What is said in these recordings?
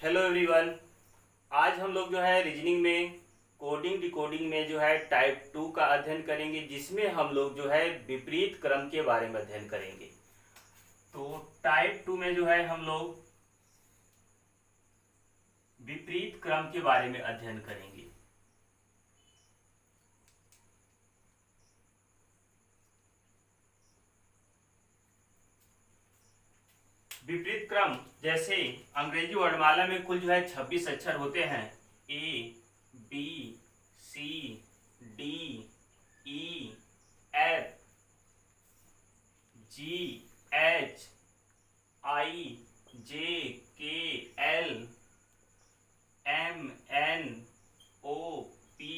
Hello everyone. आज हम लोग जो है रीजनिंग में कोडिंग डिकोडिंग में जो है टाइप 2 का अध्ययन करेंगे, जिसमें हम लोग जो है विपरीत क्रम के बारे में अध्ययन करेंगे। तो टाइप 2 में जो है हम लोग विपरीत क्रम के बारे में अध्ययन करेंगे। विपरीत क्रम जैसे अंग्रेजी वर्णमाला में कुल जो है 26 अक्षर होते हैं। A, B, C, D, E, F, G, H, I, J, K, L, M, N, O, P,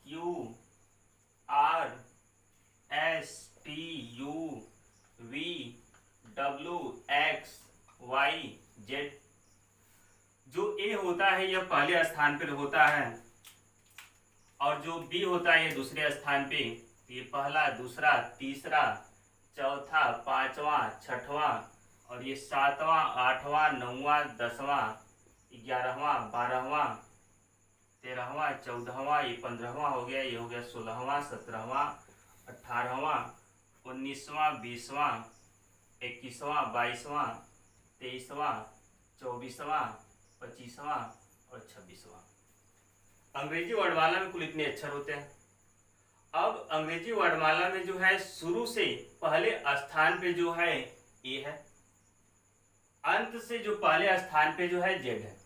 Q, R, S, T, U, V, W, X, Y, Z. जो ए होता है यह पहले स्थान पर होता है, और जो बी होता है ये दूसरे स्थान पे। ये पहला, दूसरा, तीसरा, चौथा, पांचवा, छठवां, और ये सातवां, आठवां, नौवां, 10वां, 11वां, 12वां, 13वां, 14वां, ये 15वां हो गया, ये हो गया 16वां, 17वां, 18वां, 19वां, 20वां, 21वां, 22वां, 23वां, 24वां, 25वां और 26वां। अंग्रेजी वर्णमाला में कुल इतने अक्षर होते हैं। अब अंग्रेजी वर्णमाला में जो है शुरू से पहले स्थान पे जो है ए है, अंत से जो पहले स्थान पे जो है जेड है।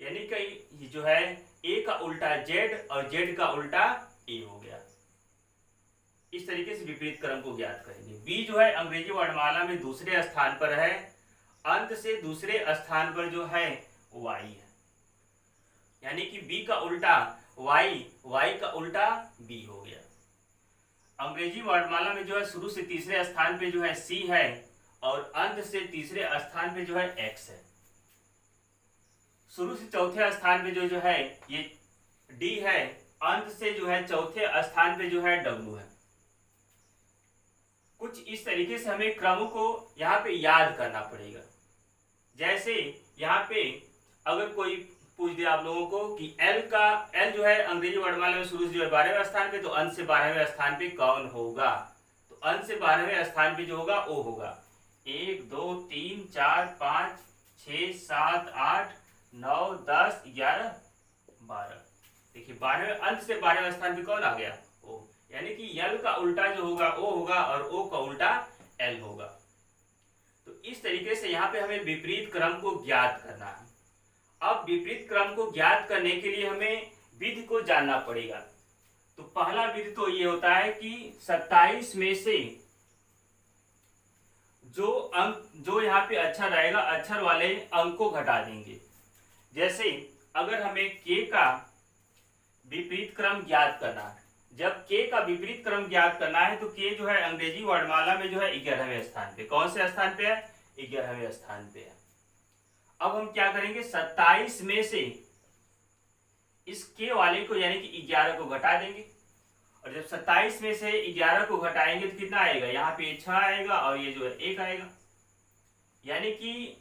यानी कि जो है ए का उल्टा जेड और जेड का उल्टा ए हो गया। इस तरीके से विपरीत क्रम को ज्ञात करेंगे। बी जो है अंग्रेजी वर्णमाला में दूसरे स्थान पर है, अंत से दूसरे स्थान पर जो है वाई है। यानी कि बी का उल्टा वाई, वाई का उल्टा बी हो गया। अंग्रेजी वर्णमाला में जो है शुरू से तीसरे स्थान पे जो है सी है, और अंत से तीसरे स्थान पे जो है एक्स है। शुरू से चौथे स्थान पे जो है ये डी है, अंत से जो है चौथे स्थान पे जो है डब्ल्यू है। कुछ इस तरीके से हमें क्रमों को यहाँ पे याद करना पड़ेगा। जैसे यहाँ पे अगर कोई पूछ दे आप लोगों को कि एल जो है अंग्रेजी वर्णमाला में शुरू से जो है 12वें स्थान पे, तो अंत से 12वें स्थान पे कौन होगा? तो अंत से 12वें स्थान पे जो होगा ओ होगा। 1 2 3 4 5 6 7 8 9 10 11 12। देखिए 12वें अंत से 12वें स्थान पे कौन आ गया? ओ। यानी कि यल का उल्टा जो होगा ओ होगा, और ओ का उल्टा एल होगा। तो इस तरीके से यहाँ पे हमें विपरीत क्रम को ज्ञात करना है। अब विपरीत क्रम को ज्ञात करने के लिए हमें विधि को जानना पड़ेगा। तो पहला विधि तो ये होता है कि 27 में से जो अंक, जो यहाँ पे अक्षर रहेगा, अक्षर वाले अंक को घटा देंगे। जैसे अगर हमें के का विपरीत क्रम ज्ञात करना है, जब के का विपरीत क्रम ज्ञात करना है तो के जो है अंग्रेजी वर्णमाला में जो है 11वें स्थान पे। कौन से स्थान पे है? 11वें स्थान पे है। अब हम क्या करेंगे, 27 में से इस के वाले को यानी कि 11 को घटा देंगे, और जब 27 में से 11 को घटाएंगे तो कितना आएगा? यहाँ पे 6 आएगा, और ये जो है 1 आएगा। यानी कि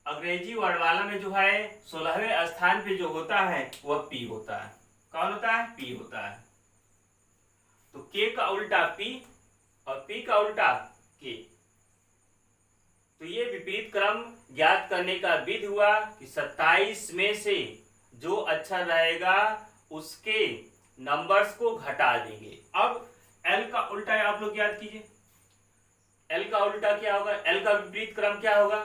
अंग्रेजी वर्णमाला में जो है 16वें स्थान पे जो होता है वह पी होता है। कौन होता है? पी होता है। तो के का उल्टा पी और पी का उल्टा के। तो ये विपरीत क्रम ज्ञात करने का विधि हुआ कि 27 में से जो अक्षर रहेगा उसके नंबर्स को घटा देंगे। अब एल का उल्टा आप लोग याद कीजिए। एल का उल्टा क्या होगा? एल का विपरीत क्रम क्या होगा?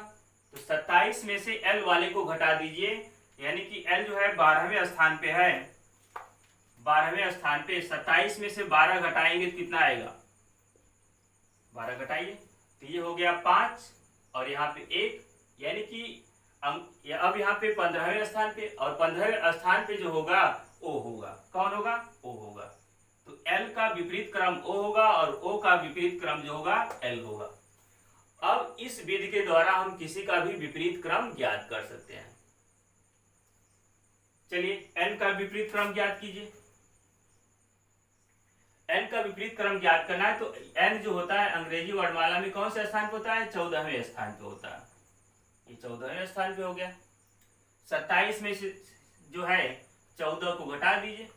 तो 27 में से एल वाले को घटा दीजिए। यानी कि एल जो है 12वें स्थान पे है, 12वें स्थान पे 27 में से 12 घटाएंगे तो कितना आएगा? 12 घटाइए तो ये हो गया 5, और यहाँ पे 1। यानी कि अब यहाँ पे 15वें स्थान पे, और 15वें स्थान पे जो होगा ओ होगा। कौन होगा? ओ होगा। तो एल का विपरीत क्रम ओ होगा, और ओ का विपरीत क्रम जो होगा एल होगा। अब इस विधि के द्वारा हम किसी का भी विपरीत क्रम ज्ञात कर सकते हैं। चलिए एन का विपरीत क्रम ज्ञात कीजिए। एन का विपरीत क्रम ज्ञात करना है, तो एन जो होता है अंग्रेजी वर्णमाला में कौन से स्थान पे होता है? 14वें स्थान पे होता है। ये 14वें स्थान पे हो गया। 27 में से जो है 14 को घटा दीजिए,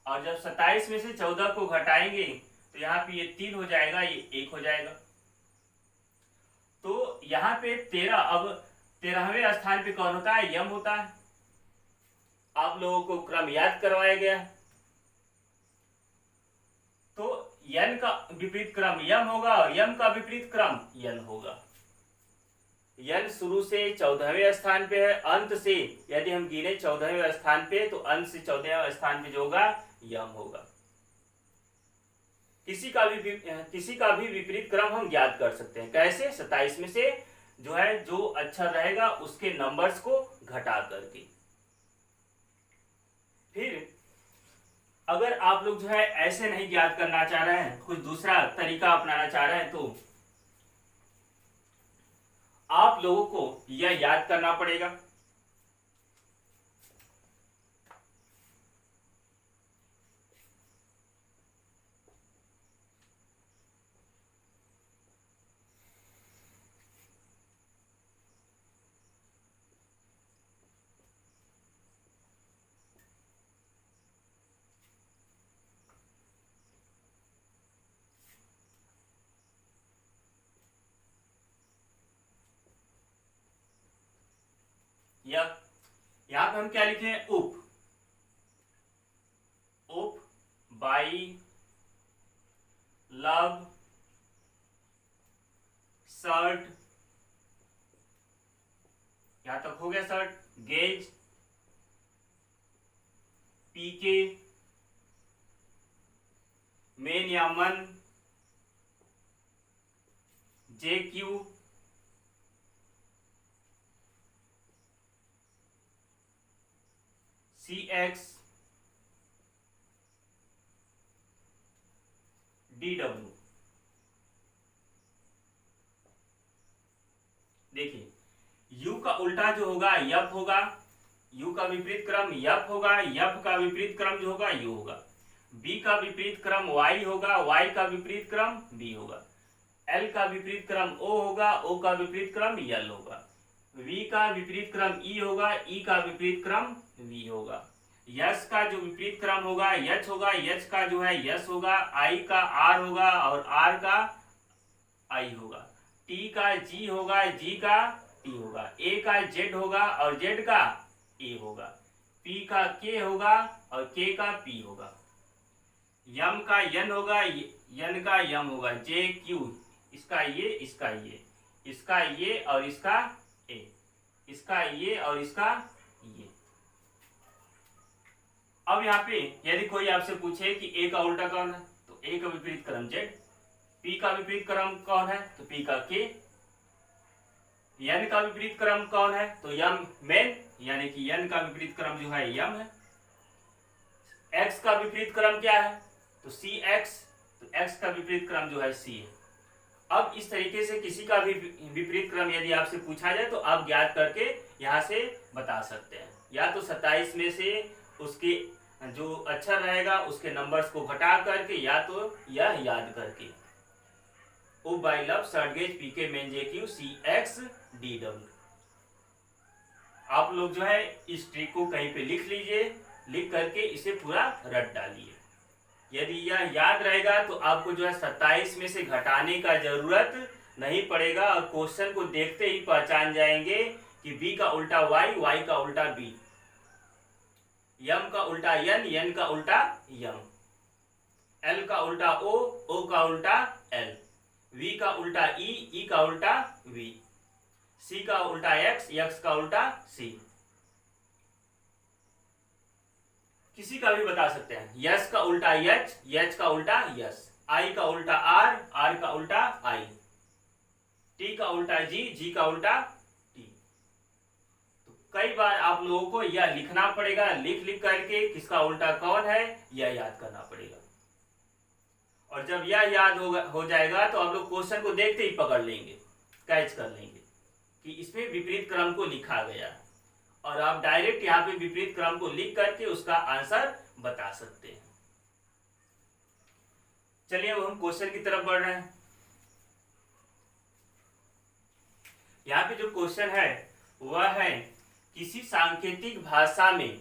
और जब 27 में से 14 को घटाएंगे तो यहाँ पे ये 3 हो जाएगा, ये 1 हो जाएगा। तो यहाँ पे 13, अब 13वें स्थान पे कौन होता है? यम होता है। आप लोगों को क्रम याद करवाया गया। तो यन का विपरीत क्रम यम होगा और यम का विपरीत क्रम यन होगा। यन शुरू से 14वें स्थान पे है, अंत से यदि हम गिने 14वें स्थान पे, तो अंत से 14वें स्थान पे जो होगा यम होगा। किसी का भी विपरीत क्रम हम ज्ञात कर सकते हैं। कैसे? 27 में से जो है जो अक्षर रहेगा उसके नंबर्स को घटा करके। फिर अगर आप लोग जो है ऐसे नहीं ज्ञात करना चाह रहे हैं, कुछ दूसरा तरीका अपनाना चाह रहे हैं, तो आप लोगों को यह याद करना पड़ेगा। यहां पे हम क्या लिखे हैं? उप, उप, बाई, लव, शर्ट, यहां तक हो गया शर्ट, गेज, पीके, मेन या मन, जे Q, C X, D W. देखिए यू का उल्टा जो होगा यफ होगा, यू का विपरीत क्रम यफ होगा, यफ का विपरीत क्रम जो होगा यू होगा। बी का विपरीत क्रम वाई होगा, वाई का विपरीत क्रम बी होगा। एल का विपरीत क्रम ओ होगा, ओ का विपरीत क्रम यल होगा। वी का विपरीत क्रम ई होगा, ई का विपरीत क्रम वी होगा। यश का जो विपरीत क्रम होगा यच होगा, यच का जो है यस होगा, आई का आर होगा और आर का आई होगा। टी का जी होगा, जी का टी होगा। ए का जेड होगा और जेड का ए होगा। पी का के होगा और के का पी होगा। यम का यन होगा, यन का यम होगा। जे क्यू, इसका ये, इसका ये, इसका ये और इसका ए, इसका ये और इसका ये। अब यहाँ पे यदि कोई आपसे पूछे कि ए का उल्टा कौन है, तो ए का विपरीत क्रम जेड। पी का विपरीत क्रम कौन है, तो पी का के। यन का विपरीत क्रम कौन है, तो यम मेन, यानी कि यन का विपरीत क्रम जो है यम है। एक्स का विपरीत क्रम क्या है, तो सी एक्स, तो एक्स का विपरीत क्रम जो है सी है। अब इस तरीके से किसी का भी विपरीत क्रम यदि आपसे पूछा जाए तो आप ज्ञात करके यहाँ से बता सकते हैं। या तो 27 में से उसके जो अक्षर रहेगा उसके नंबर्स को घटा करके, या तो यह याद करके। O by love, shirt gauge, PK, men, J Q, C X, D W. आप लोग जो है इस ट्रिक को कहीं पे लिख लीजिए, लिख करके इसे पूरा रट डालिए। यदि यह याद रहेगा तो आपको जो है 27 में से घटाने का जरूरत नहीं पड़ेगा और क्वेश्चन को देखते ही पहचान जाएंगे कि बी का उल्टा वाई, वाई का उल्टा बी, यम का उल्टा यन, यन का उल्टा यम, एल का उल्टा ओ का उल्टा एल, वी का उल्टा ई का उल्टा वी, सी का उल्टा एक्स, एक्स का उल्टा सी। किसी का भी बता सकते हैं। यस का उल्टा यच, यच का उल्टा यस, आई का उल्टा आर, आर का उल्टा आई, टी का उल्टा जी, जी का उल्टा टी। तो कई बार आप लोगों को यह लिखना पड़ेगा, लिख करके किसका उल्टा कौन है यह याद करना पड़ेगा। और जब यह याद हो जाएगा तो आप लोग क्वेश्चन को देखते ही पकड़ लेंगे, कैच कर लेंगे कि इसमें विपरीत क्रम को लिखा गया है, और आप डायरेक्ट यहाँ पे विपरीत क्रम को लिख करके उसका आंसर बता सकते हैं। चलिए अब हम क्वेश्चन की तरफ बढ़ रहे हैं। यहाँ पे जो क्वेश्चन है वह है किसी सांकेतिक भाषा में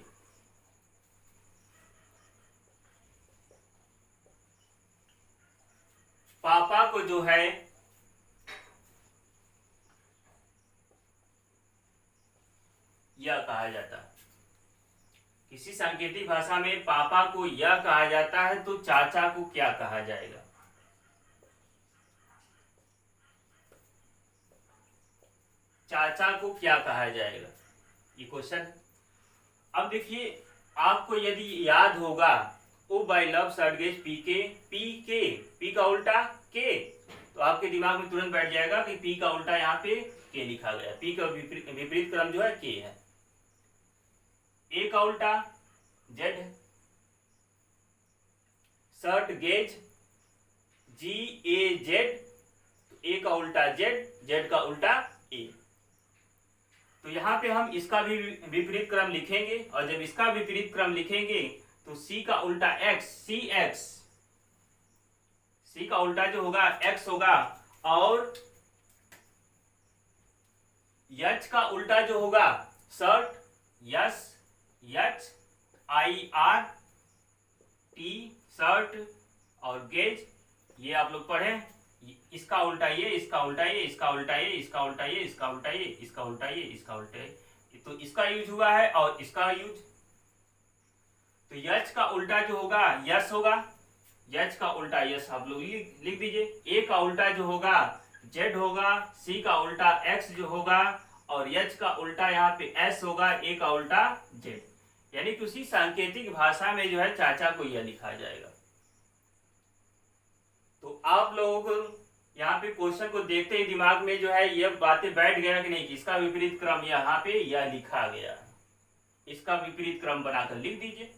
पापा को जो है यह कहा जाता है। किसी सांकेतिक भाषा में पापा को यह कहा जाता है तो चाचा को क्या कहा जाएगा? चाचा को क्या कहा जाएगा, ये क्वेश्चन है। अब देखिए, आपको यदि याद होगा ओ बाई लव सर्गेज पी के, पी का उल्टा के, तो आपके दिमाग में तुरंत बैठ जाएगा कि पी का उल्टा यहाँ पे के लिखा गया। पी का विपरीत क्रम जो है के है। ए का उल्टा जेड है। शर्ट गेज जी ए जेड, तो ए का उल्टा जेड, जेड का उल्टा ए। तो यहाँ पे हम इसका भी विपरीत क्रम लिखेंगे, और जब इसका विपरीत क्रम लिखेंगे तो सी का उल्टा एक्स, सी एक्स, सी का उल्टा जो होगा एक्स होगा, और यच का उल्टा जो होगा shirt, yes H I R T shirt, और गेज ये आप लोग पढ़े। इसका उल्टा ये, इसका उल्टा ये, इसका उल्टा ये, इसका उल्टा ये, इसका उल्टा ये, इसका उल्टा ये, इसका उल्टा ये, तो इसका यूज हुआ है और इसका यूज। तो यच का उल्टा जो होगा यस होगा, यच का उल्टा यस आप लोग लिख दीजिए। ए का उल्टा जो होगा जेड होगा, सी का उल्टा एक्स जो होगा, और यच का उल्टा यहाँ पे एस होगा, ए का उल्टा जेड। यानी कि उसी सांकेतिक भाषा में जो है चाचा को यह लिखा जाएगा। तो आप लोगों को यहाँ पे क्वेश्चन को देखते ही दिमाग में जो है ये बातें बैठ गया कि नहीं, कि इसका विपरीत क्रम यहाँ पे यह लिखा गया, इसका विपरीत क्रम बनाकर लिख दीजिए।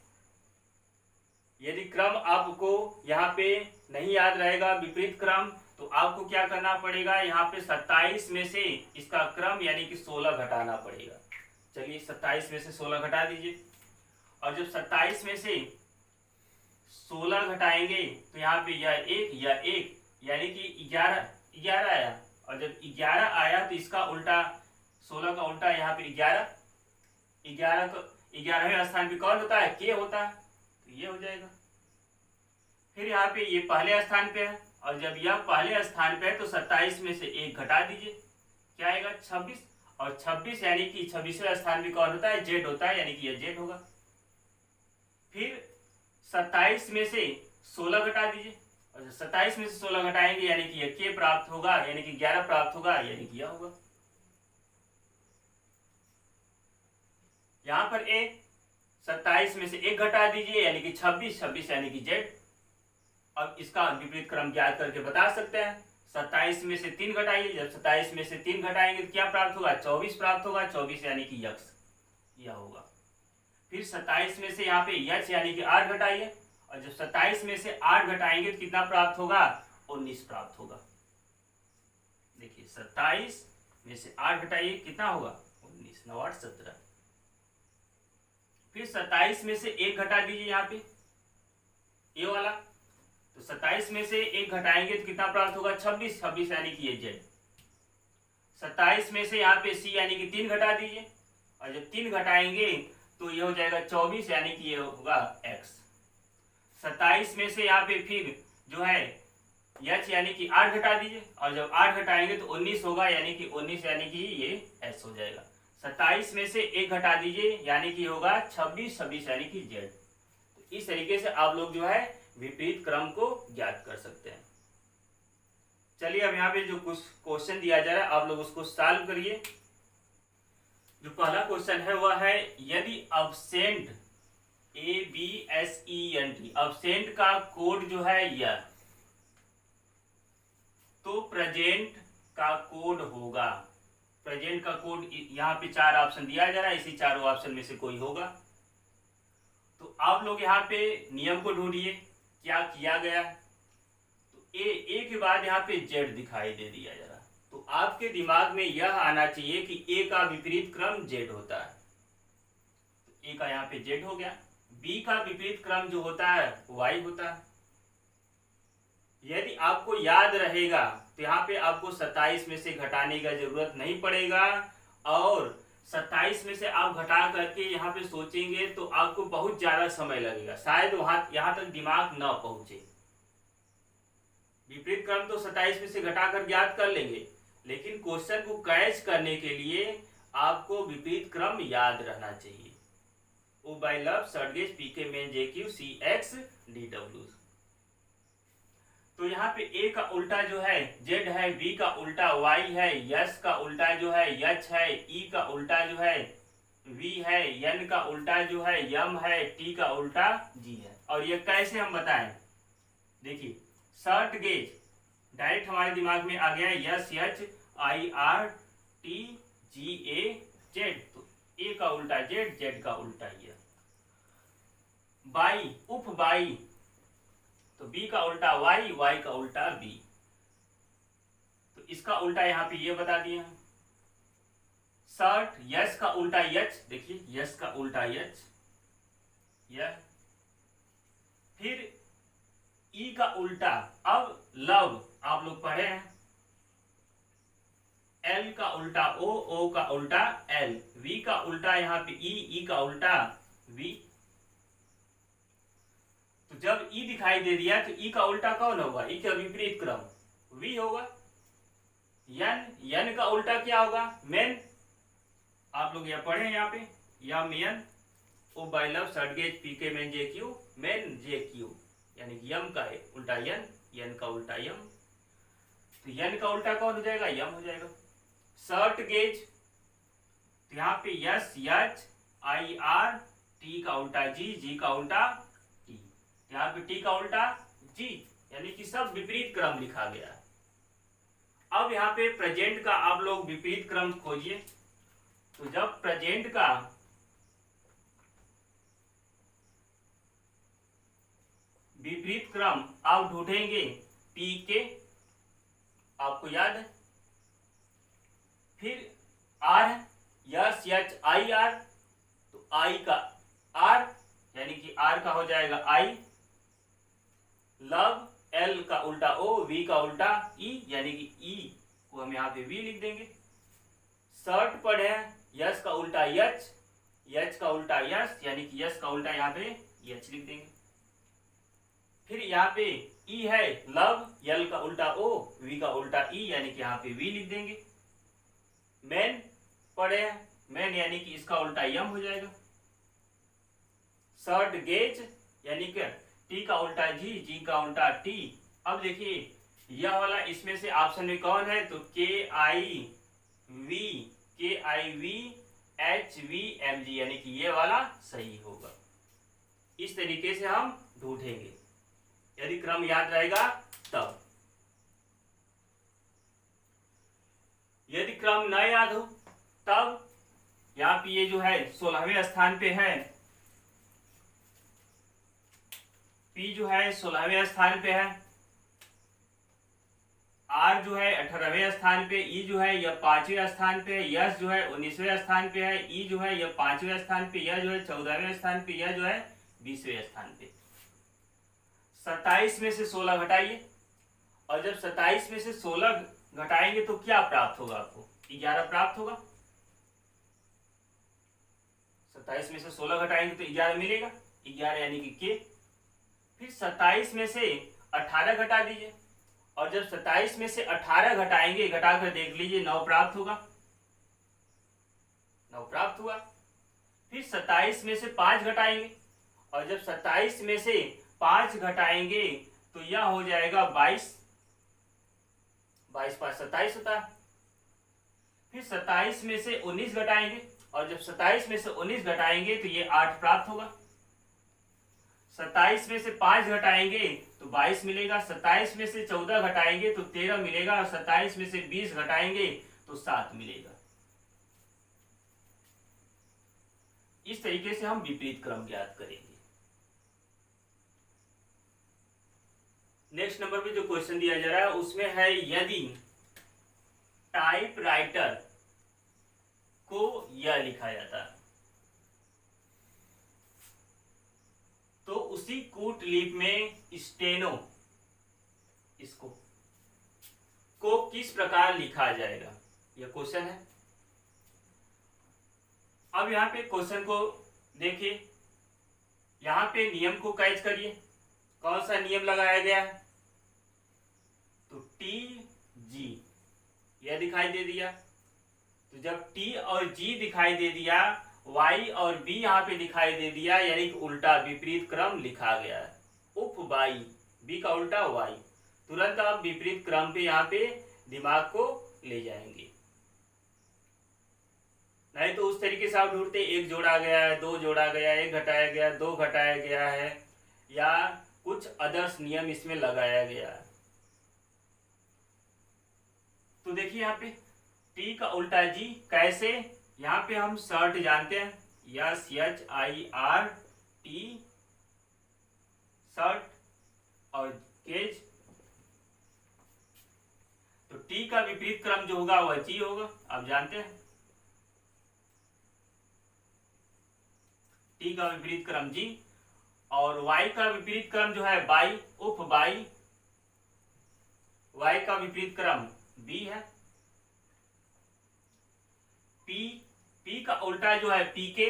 यदि क्रम आपको यहाँ पे नहीं याद रहेगा विपरीत क्रम, तो आपको क्या करना पड़ेगा, यहाँ पे 27 में से इसका क्रम यानी कि 16 घटाना पड़ेगा। चलिए 27 में से 16 घटा दीजिए, और जब 27 में से 16 घटाएंगे तो यहाँ पे यह एक यानी कि 11 आया, और जब 11 आया तो इसका उल्टा 16 का उल्टा यहाँ पे 11वें स्थान पे कौन होता है, के होता है, तो ये हो जाएगा। फिर यहाँ पे ये पहले स्थान पे है, और जब यह पहले स्थान पे है तो 27 में से 1 घटा दीजिए, क्या आएगा 26, और 26 यानी कि 26वें स्थान पे कौन होता है, जेड होता है, यानी कि यह जेड होगा। फिर 27 में से 16 घटा दीजिए, और जब 27 में से 16 घटाएंगे यानी कि यह के प्राप्त होगा, यानी कि 11 प्राप्त होगा, यानी कि यह होगा। यहां पर 27 में से 1 घटा दीजिए यानी कि 26 यानी कि जेड। अब इसका विपरीत क्रम ज्ञात करके बता सकते हैं। 27 में से 3 घटाइए, जब 27 में से 3 घटाएंगे तो क्या प्राप्त होगा, 24 प्राप्त होगा, 24 यानी कि यक्स, यह होगा। फिर 27 में से यहाँ पे यच यानी कि 8 घटाइए, और जब 27 में से 8 घटाएंगे तो कितना प्राप्त होगा, 19 प्राप्त होगा। देखिए 27 में से 8 घटाइए कितना होगा, 19, 9 8 17। फिर 27 में से 1 घटा दीजिए यहाँ पे ये वाला, तो 27 में से 1 घटाएंगे तो कितना प्राप्त होगा, 26 यानी कि ये जेड। 27 में से यहाँ पे सी यानी कि 3 घटा दीजिए, और जब 3 घटाएंगे तो ये हो जाएगा 24 यानी कि ये होगा एक्स। 27 में से यहाँ पे फिर जो है यच यानी कि 8 घटा दीजिए, और जब 8 घटाएंगे तो 19 होगा, यानी कि 19 यानी कि ये एस हो जाएगा। 27 में से 1 घटा दीजिए यानी कि होगा 26 यानी कि जेड। तो इस तरीके से आप लोग जो है विपरीत क्रम को ज्ञात कर सकते हैं। चलिए अब यहाँ पे जो कुछ क्वेश्चन दिया जा रहा है आप लोग उसको सॉल्व करिए। जो पहला क्वेश्चन है वह है यदि अब्सेंट ABSENT अब्सेंट का कोड जो है यह, तो प्रेजेंट का कोड होगा। प्रेजेंट का कोड यहाँ पे 4 ऑप्शन दिया जा रहा है, इसी चारों ऑप्शन में से कोई होगा। तो आप लोग यहाँ पे नियम को ढूंढिए क्या किया गया है। तो ए के बाद यहाँ पे जेड दिखाई दे दिया जा रहा, तो आपके दिमाग में यह आना चाहिए कि ए का विपरीत क्रम जेड होता है, तो ए का यहाँ पे जेड हो गया। बी का विपरीत क्रम जो होता है वाई होता है, यदि आपको याद रहेगा तो यहाँ पे आपको 27 में से घटाने का जरूरत नहीं पड़ेगा, और 27 में से आप घटा करके यहाँ पे सोचेंगे तो आपको बहुत ज्यादा समय लगेगा, शायद वहां यहाँ तक दिमाग न पहुंचे। विपरीत क्रम तो 27 में से घटाकर ज्ञात कर लेंगे, लेकिन क्वेश्चन को कैच करने के लिए आपको विपरीत क्रम याद रहना चाहिए। ओ बाई लव सर्गेज PK men J Q C X D W. तो यहाँ पे ए का उल्टा जो है जेड है, बी का उल्टा वाई है, यस का उल्टा जो है यच है, ई का उल्टा जो है वी है, एन का उल्टा जो है यम है, टी का उल्टा जी है। और ये कैसे हम बताएं? देखिए, शॉर्ट गेज डायरेक्ट हमारे दिमाग में आ गया, yes H I R T G A Z, तो ए का उल्टा जेड, जेड का उल्टा ये। बाई उप बाई, तो बी का उल्टा वाई, वाई का उल्टा बी, तो इसका उल्टा यहां पे ये बता दिए हैं। शर्ट यस का उल्टा यच, देखिए यस का उल्टा यच, यह। फिर ई का उल्टा, अब लव आप लोग पढ़े हैं, एल का उल्टा ओ, ओ का उल्टा एल, वी का उल्टा यहां पे ई का उल्टा वी। तो जब ई दिखाई दे दिया तो ई का उल्टा कौन होगा? ई का विपरीत क्रम वी होगा। यन का उल्टा क्या होगा? मेन। आप लोग यह पढ़े यहाँ पे, या मेन ओ बाई लव सर्टगेज PK men J Q men J Q, यानी कि यम का उल्टा यन, यन का उल्टा यम, तो यन का उल्टा कौन हो जाएगा? यम हो जाएगा। शॉर्ट गेज, तो यहाँ पे yes H I R, T का उल्टा जी, जी का उल्टा टी, यहाँ पे टी का उल्टा जी, यानी कि सब विपरीत क्रम लिखा गया। अब यहाँ पे प्रेजेंट का आप लोग विपरीत क्रम खोजिए। तो जब प्रेजेंट का विपरीत क्रम आप ढूंढेंगे पी के, आपको याद है, फिर R S H I R, तो आई का आर, यानी कि आर का हो जाएगा आई, लव एल का उल्टा ओ, वी का उल्टा ई, यानी कि ई को हम यहाँ पे वी लिख देंगे। शर्ट पढ़े हैं, यस का उल्टा यच, यच का उल्टा यस, यानी कि यस का उल्टा यहाँ पे यच लिख देंगे। फिर यहाँ पे ई है लव, यल का उल्टा ओ, वी का उल्टा ई, यानी कि यहाँ पे वी लिख देंगे। मैन पढ़े हैं, मैन यानी कि इसका उल्टा यम हो जाएगा। शॉर्ट गेज यानी कि टी का उल्टा जी, जी का उल्टा टी। अब देखिए यह वाला इसमें से ऑप्शन में कौन है? तो K I V H V M G, यानी कि ये वाला सही होगा। इस तरीके से हम ढूंढेंगे, यदि क्रम याद रहेगा तब। यदि क्रम न याद हो तब यहाँ पे ये जो है 16वें स्थान पे है, पी जो है 16वें स्थान पे है, आर जो है 18वें स्थान पे, ई जो है यह 5वें स्थान पे, यस जो है 19वें स्थान पे है, ई जो है यह 5वें स्थान पे, यह जो है 14वें स्थान पे, यह जो है 20वें स्थान पे। 27 में से 16 घटाइए, और जब 27 में से 16 घटाएंगे तो क्या प्राप्त होगा? आपको 11 प्राप्त होगा। 27 में से 16 घटाएंगे तो 11 मिलेगा, 11 यानी कि के। फिर 27 में से 18 घटा दीजिए, और जब 27 में से 18 घटाएंगे, घटाकर देख लीजिए 9 प्राप्त होगा, 9 प्राप्त हुआ। फिर 27 में से 5 घटाएंगे, और जब 27 में से 5 घटाएंगे तो यह हो जाएगा 22, 22 5 27 होता है। फिर 27 में से 19 घटाएंगे, और जब 27 में से 19 घटाएंगे तो ये 8 प्राप्त होगा। 27 में से 5 घटाएंगे तो 22 मिलेगा, 27 में से 14 घटाएंगे तो 13 मिलेगा, और 27 में से 20 घटाएंगे तो 7 मिलेगा। इस तरीके से हम विपरीत क्रम ज्ञात करेंगे। नेक्स्ट नंबर पे जो क्वेश्चन दिया जा रहा है उसमें है, यदि टाइपराइटर को यह लिखा जाता है तो उसी कूटलिपि में इसको को किस प्रकार लिखा जाएगा, यह क्वेश्चन है। अब यहाँ पे क्वेश्चन को देखिए, यहाँ पे नियम को कैच करिए, कौन सा नियम लगाया गया है, तो टी जी यह दिखाई दे दिया। तो जब टी और जी दिखाई दे दिया, वाई और बी यहाँ पे दिखाई दे दिया, यानी कि उल्टा विपरीत क्रम लिखा गया है। उप वाई, बी का उल्टा वाई, तुरंत आप विपरीत क्रम पे यहाँ पे दिमाग को ले जाएंगे। नहीं तो उस तरीके से आप ढूंढते एक जोड़ा गया है, दो जोड़ा गया है, एक घटाया गया, दो घटाया गया है, या कुछ अदर्स नियम इसमें लगाया गया है। तो देखिए यहाँ पे टी का उल्टा जी कैसे, यहाँ पे हम शर्ट जानते हैं, SHIRT शर्ट और गेज। तो टी का विपरीत क्रम जो होगा वह जी होगा, आप जानते हैं। टी का विपरीत क्रम जी, और वाई का विपरीत क्रम जो है बाई, उप बाई। वाई का विपरीत क्रम बी है। पी का उल्टा जो है पी के,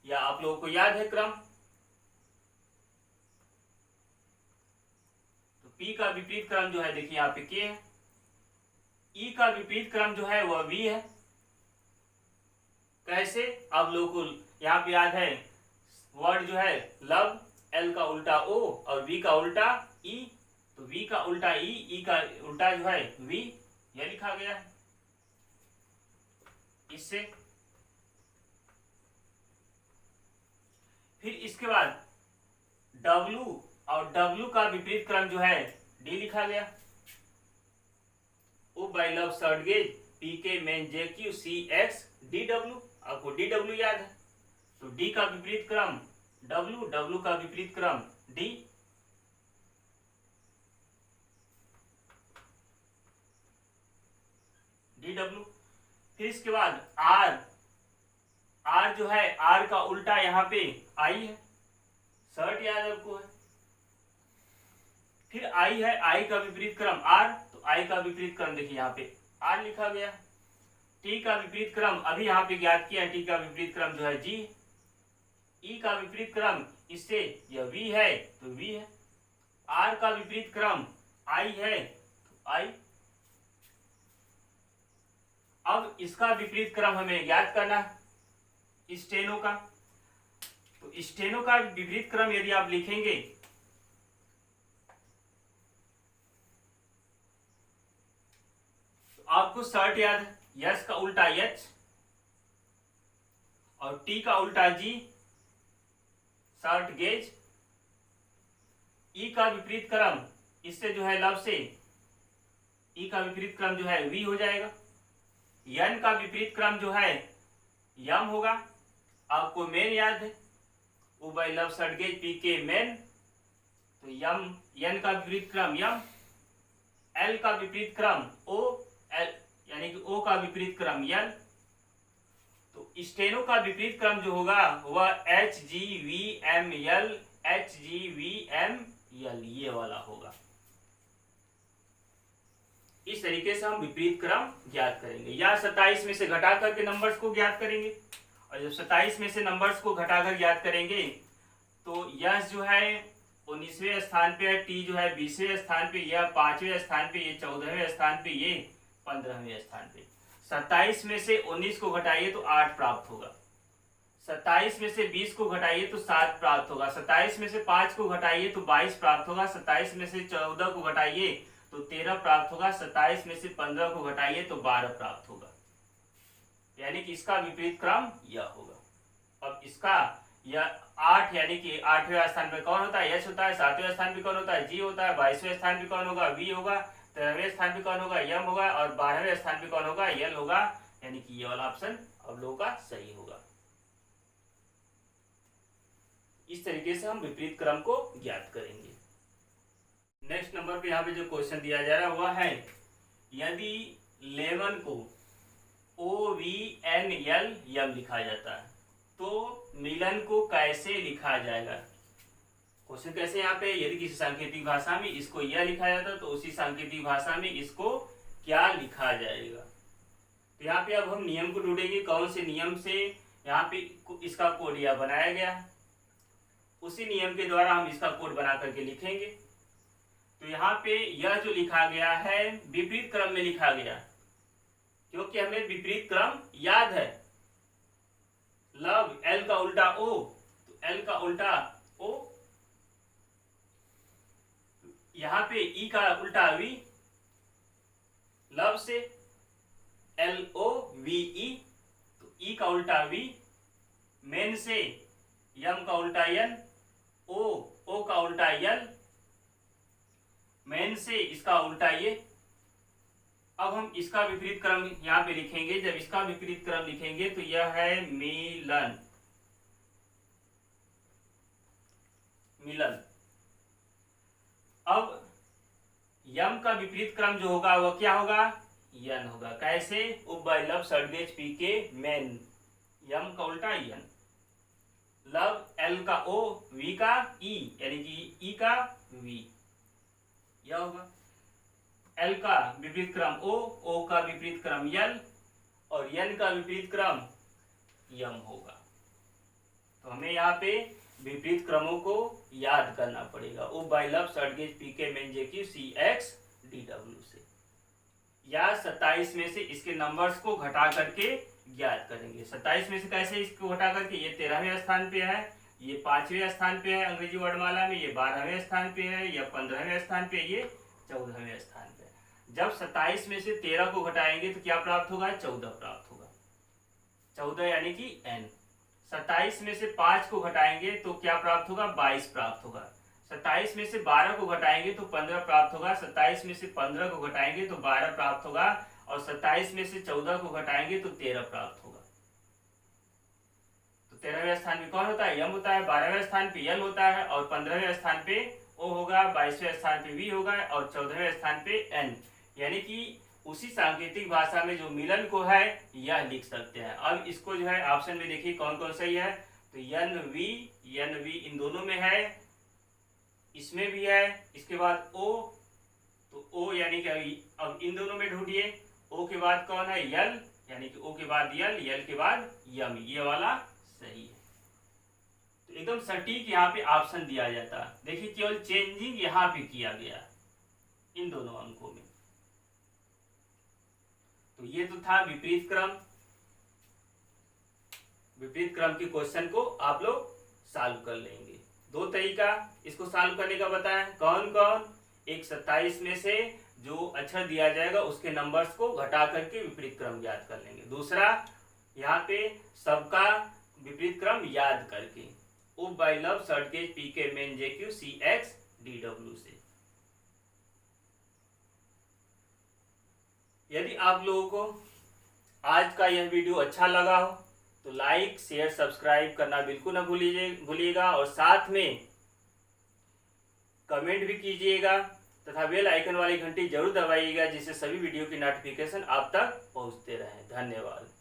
या आप लोगों को याद है क्रम, तो पी का विपरीत क्रम जो है देखिए यहाँ पे के है। ई का विपरीत क्रम जो है वह वी है। कैसे, आप लोगों को यहाँ पे याद है वर्ड जो है लव, एल का उल्टा ओ और वी का उल्टा ई, तो वी का उल्टा ई का उल्टा जो है वी, यह लिखा गया है इससे। फिर इसके बाद W, और W का विपरीत क्रम जो है डी लिखा गया। O by love short gauge, P K men J Q C X D W, आपको डी डब्ल्यू याद है। तो डी का विपरीत क्रम W, W का विपरीत क्रम डी। D W. फिर इसके बाद आर, आर जो है आर का उल्टा यहाँ पे आई है, शर्ट याद आपको है। फिर आई है, आई का विपरीत क्रम आर, तो आई का विपरीत क्रम देखिए यहाँ पे आर लिखा गया। टी का विपरीत क्रम अभी यहाँ पे ज्ञात किया, टी का विपरीत क्रम जो है जी। ई का विपरीत क्रम इससे यह वी है, तो वी है। आर का विपरीत क्रम आई है, तो आई। अब इसका विपरीत क्रम हमें याद करना है स्टेनो का। तो स्टेनो का विपरीत क्रम यदि आप लिखेंगे तो आपको शर्ट याद है, यस का उल्टा एच और टी का उल्टा जी, शर्ट गेज। ई का विपरीत क्रम इससे जो है लव से ई का विपरीत क्रम जो है वी हो जाएगा। यन का विपरीत क्रम जो है यम होगा, आपको मेन याद है, O by love short gauge P K men, तो यम, यन का विपरीत क्रम यम। एल का विपरीत क्रम ओ, एल यानी कि ओ का विपरीत क्रम यल। तो स्टेनो का विपरीत क्रम जो होगा वह एच जी वी एम यल, एच जी वी एम यल, ये वाला होगा। इस तरीके से हम विपरीत क्रम ज्ञात करेंगे, या 27 में से घटा करके नंबर्स को ज्ञात करेंगे। और जब 27 में से नंबर्स को घटाकर ज्ञात करेंगे तो यश जो है 19वें स्थान पे है, टी जो है 20वें स्थान पे, यह 5वें स्थान पे, ये 14वें स्थान पे, ये 15वें स्थान पे। 27 में से 19 को घटाइए तो 8 प्राप्त होगा। 27 में से 20 को घटाइए तो 7 प्राप्त होगा। 27 में से 5 को घटाइए तो 22 प्राप्त होगा। 27 में से 14 को घटाइए तो 13 प्राप्त होगा। 27 में से 15 को घटाइए तो 12 प्राप्त होगा। यानी कि इसका विपरीत क्रम यह होगा। अब इसका यह 8 यानी कि 8वें स्थान पे कौन होता है, एच होता है। 7वें स्थान पे कौन होता है, जी होता है। 22वें स्थान पे कौन होगा, वी होगा। 13वें स्थान पे कौन होगा, यम होगा। और 12वें स्थान पे कौन होगा, यल होगा। यानी कि ये वाला ऑप्शन अब लोगों का सही होगा। इस तरीके से हम विपरीत क्रम को ज्ञात करेंगे। नेक्स्ट नंबर पे यहाँ पे जो क्वेश्चन दिया जा रहा है वह है, यदि लेमन को OVNL यम लिखा जाता है तो मिलन को कैसे लिखा जाएगा। क्वेश्चन कैसे यहाँ पे, यदि किसी सांकेतिक भाषा में इसको यह लिखा जाता तो उसी सांकेतिक भाषा में इसको क्या लिखा जाएगा। तो यहाँ पे अब हम नियम को ढूंढेंगे, कौन से नियम से यहाँ पे इसका कोड यह बनाया गया, उसी नियम के द्वारा हम इसका कोड बना करके लिखेंगे। तो यहाँ पे यह जो लिखा गया है विपरीत क्रम में लिखा गया, क्योंकि हमें विपरीत क्रम याद है। लव एल का उल्टा ओ, तो एल का उल्टा ओ, यहाँ पे ई का उल्टा वी, लव से एल ओ वी ई, तो ई का उल्टा वी, मेन से यम का उल्टा एन, ओ का उल्टा यल, मेन से इसका उल्टा ये। अब हम इसका विपरीत क्रम यहाँ पे लिखेंगे। जब इसका विपरीत क्रम लिखेंगे तो यह है मिलन, मिलन। अब यम का विपरीत क्रम जो होगा वह क्या होगा, यन होगा। कैसे, उप बाय लव सर्गेज पी के मेन, यम का उल्टा यन, लव एल का ओ, वी का ई, यानी कि ई का वी, यह होगा। एल का विपरीत क्रम ओ का विपरीत क्रम यल, और यन का विपरीत क्रम यम होगा। तो हमें यहाँ पे विपरीत क्रमों को याद करना पड़ेगा। उप बाय लव सर्गेज P K men J Q C X D W से, या 27 में से इसके नंबर्स को घटा करके ज्ञात करेंगे। 27 में से कैसे इसको घटा करके, ये 13वें स्थान पे है, ये 5वें स्थान पे है अंग्रेजी वर्णमाला में, ये 12वें स्थान पे है, या 15वें स्थान पे, ये 14वें स्थान पे है। जब 27 में से 13 को घटाएंगे तो क्या प्राप्त होगा, 14 प्राप्त होगा, 14 यानी कि n। 27 में से 5 को घटाएंगे तो क्या प्राप्त होगा, 22 प्राप्त होगा। 27 में से 12 को घटाएंगे तो 15 प्राप्त होगा। 27 में से 15 को घटाएंगे तो 12 प्राप्त होगा, और 27 में से 14 को घटाएंगे तो 13 प्राप्त होगा। तो 13वें स्थान पे कौन होता है, यम होता है, 12वें स्थान पे यल होता है, और 15वें स्थान पे ओ होगा, 22वें स्थान पे वी होगा, और 14वें स्थान पे एन। यानी कि उसी सांकेतिक भाषा में जो मिलन को है यह लिख सकते हैं। अब इसको जो है ऑप्शन में देखिए कौन कौन सही है। तो एन वी इन दोनों में है, इसमें भी है, इसके बाद ओ, तो ओ यानी कि अब इन दोनों में ढूंढिए। ओ के बाद कौन है, यल, यानी कि ओ के बाद यल के बाद यम, ये वाला सही है। तो एकदम सटीक यहाँ पे ऑप्शन दिया जाता है। देखिए केवल चेंजिंग यहाँ पे किया गया इन दोनों अंकों में। तो ये तो था विपरीत क्रम। विपरीत क्रम के क्वेश्चन को आप लोग सॉल्व कर लेंगे। दो तरीका इसको सॉल्व करने का बताया, कौन कौन, एक 27 में से जो अक्षर दिया जाएगा उसके नंबर्स को घटा करके विपरीत क्रम याद कर लेंगे। दूसरा यहाँ पे सबका विपरीत क्रम याद करके, उप बाय लव सर्गेज P K men J Q C X D W से। यदि आप लोगों को आज का यह वीडियो अच्छा लगा हो तो लाइक शेयर सब्सक्राइब करना बिल्कुल ना भूलिएगा, और साथ में कमेंट भी कीजिएगा तथा बेल आइकन वाली घंटी जरूर दबाइएगा, जिससे सभी वीडियो की नोटिफिकेशन आप तक पहुंचते रहें। धन्यवाद।